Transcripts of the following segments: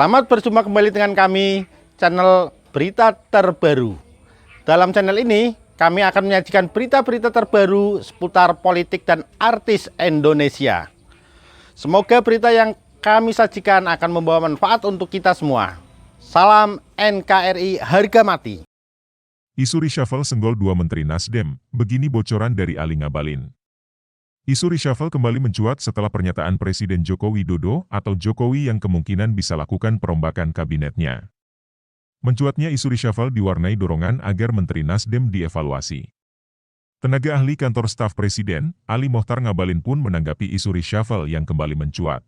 Selamat berjumpa kembali dengan kami, channel Berita Terbaru. Dalam channel ini, kami akan menyajikan berita-berita terbaru seputar politik dan artis Indonesia. Semoga berita yang kami sajikan akan membawa manfaat untuk kita semua. Salam NKRI harga mati. Isu reshuffle senggol dua Menteri Nasdem, begini bocoran dari Ali Ngabalin. Isu reshuffle kembali mencuat setelah pernyataan Presiden Joko Widodo atau Jokowi yang kemungkinan bisa lakukan perombakan kabinetnya. Mencuatnya isu reshuffle diwarnai dorongan agar Menteri Nasdem dievaluasi. Tenaga ahli kantor staf Presiden, Ali Mohtar Ngabalin pun menanggapi isu reshuffle yang kembali mencuat.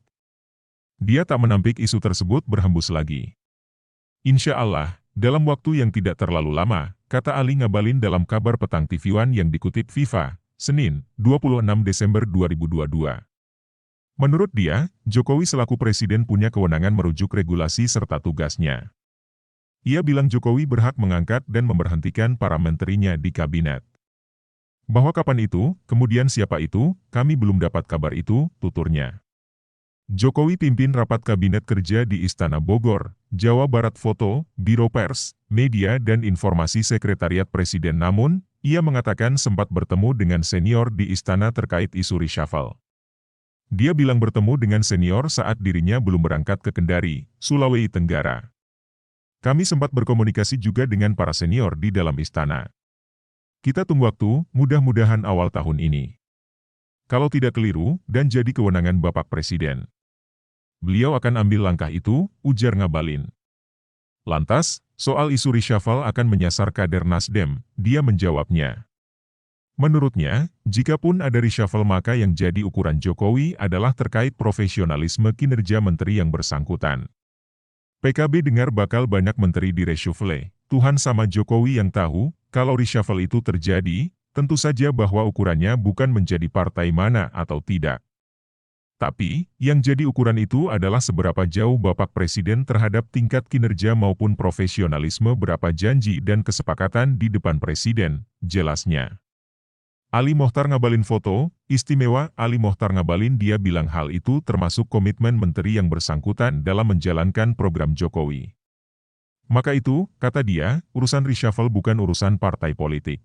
Dia tak menampik isu tersebut berhembus lagi. Insya Allah, dalam waktu yang tidak terlalu lama, kata Ali Ngabalin dalam kabar petang TV One yang dikutip Viva, Senin, 26 Desember 2022. Menurut dia, Jokowi selaku presiden punya kewenangan merujuk regulasi serta tugasnya. Ia bilang Jokowi berhak mengangkat dan memberhentikan para menterinya di kabinet. Bahwa kapan itu, kemudian siapa itu, kami belum dapat kabar itu, tuturnya. Jokowi pimpin rapat kabinet kerja di Istana Bogor, Jawa Barat. Foto, Biro Pers, Media dan Informasi Sekretariat Presiden. Namun, ia mengatakan sempat bertemu dengan senior di istana terkait isu reshuffle. Dia bilang bertemu dengan senior saat dirinya belum berangkat ke Kendari, Sulawesi Tenggara. Kami sempat berkomunikasi juga dengan para senior di dalam istana. Kita tunggu waktu, mudah-mudahan awal tahun ini. Kalau tidak keliru, dan jadi kewenangan Bapak Presiden, beliau akan ambil langkah itu, ujar Ngabalin. Lantas, soal isu reshuffle akan menyasar kader Nasdem, dia menjawabnya. Menurutnya, jikapun ada reshuffle maka yang jadi ukuran Jokowi adalah terkait profesionalisme kinerja menteri yang bersangkutan. PKB dengar bakal banyak menteri di reshuffle, Tuhan sama Jokowi yang tahu, kalau reshuffle itu terjadi, tentu saja bahwa ukurannya bukan menjadi partai mana atau tidak. Tapi, yang jadi ukuran itu adalah seberapa jauh Bapak Presiden terhadap tingkat kinerja maupun profesionalisme berapa janji dan kesepakatan di depan Presiden, jelasnya. Ali Mohtar Ngabalin. Foto, istimewa Ali Mohtar Ngabalin. Dia bilang hal itu termasuk komitmen menteri yang bersangkutan dalam menjalankan program Jokowi. Maka itu, kata dia, urusan reshuffle bukan urusan partai politik.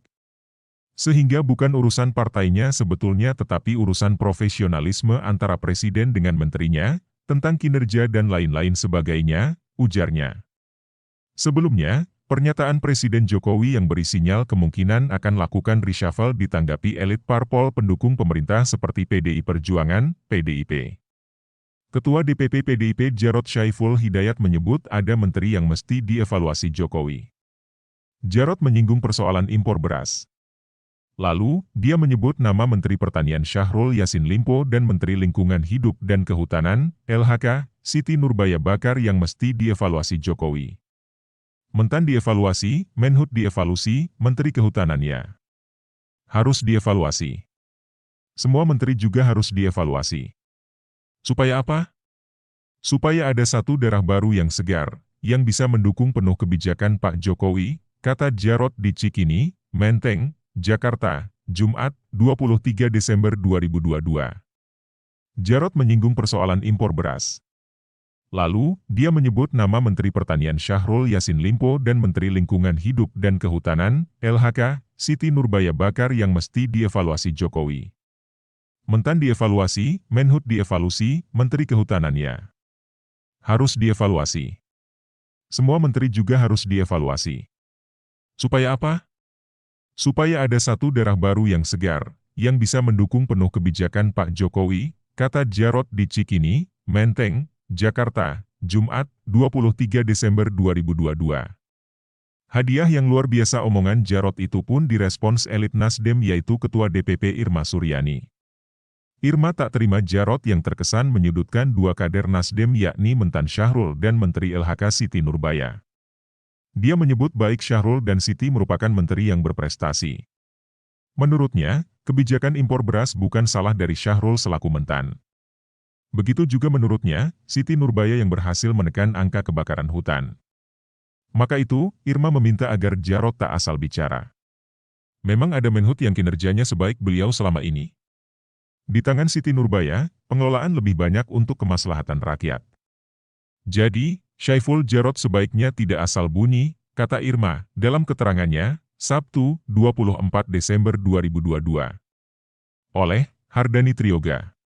Sehingga bukan urusan partainya sebetulnya tetapi urusan profesionalisme antara presiden dengan menterinya, tentang kinerja dan lain-lain sebagainya, ujarnya. Sebelumnya, pernyataan Presiden Jokowi yang beri sinyal kemungkinan akan lakukan reshuffle ditanggapi elit parpol pendukung pemerintah seperti PDI Perjuangan, PDIP. Ketua DPP PDIP Jarod Syaiful Hidayat menyebut ada menteri yang mesti dievaluasi Jokowi. Jarod menyinggung persoalan impor beras. Lalu, dia menyebut nama Menteri Pertanian Syahrul Yassin Limpo dan Menteri Lingkungan Hidup dan Kehutanan, LHK, Siti Nurbaya Bakar yang mesti dievaluasi Jokowi. Mentan dievaluasi, Menhub dievaluasi, Menteri Kehutanannya harus dievaluasi. Semua menteri juga harus dievaluasi. Supaya apa? Supaya ada satu darah baru yang segar, yang bisa mendukung penuh kebijakan Pak Jokowi, kata Jarod di Cikini, Menteng, Jakarta, Jumat, 23 Desember 2022. Jarod menyinggung persoalan impor beras. Lalu, dia menyebut nama Menteri Pertanian Syahrul Yassin Limpo dan Menteri Lingkungan Hidup dan Kehutanan, LHK, Siti Nurbaya Bakar yang mesti dievaluasi Jokowi. Mentan dievaluasi, Menhub dievaluasi, Menteri Kehutanannya harus dievaluasi. Semua menteri juga harus dievaluasi. Supaya apa? Supaya ada satu darah baru yang segar, yang bisa mendukung penuh kebijakan Pak Jokowi, kata Jarod di Cikini, Menteng, Jakarta, Jumat, 23 Desember 2022. Hadiah yang luar biasa omongan Jarod itu pun direspons elit Nasdem yaitu Ketua DPP Irma Suryani. Irma tak terima Jarod yang terkesan menyudutkan dua kader Nasdem yakni Mentan Syahrul dan Menteri LHK Siti Nurbaya. Dia menyebut baik Syahrul dan Siti merupakan menteri yang berprestasi. Menurutnya, kebijakan impor beras bukan salah dari Syahrul selaku Mentan. Begitu juga menurutnya, Siti Nurbaya yang berhasil menekan angka kebakaran hutan. Maka itu, Irma meminta agar Jarod tak asal bicara. Memang ada Menhub yang kinerjanya sebaik beliau selama ini. Di tangan Siti Nurbaya, pengelolaan lebih banyak untuk kemaslahatan rakyat. Jadi, Syaiful Jarod sebaiknya tidak asal bunyi, kata Irma, dalam keterangannya, Sabtu, 24 Desember 2022. Oleh Hardani Trioga.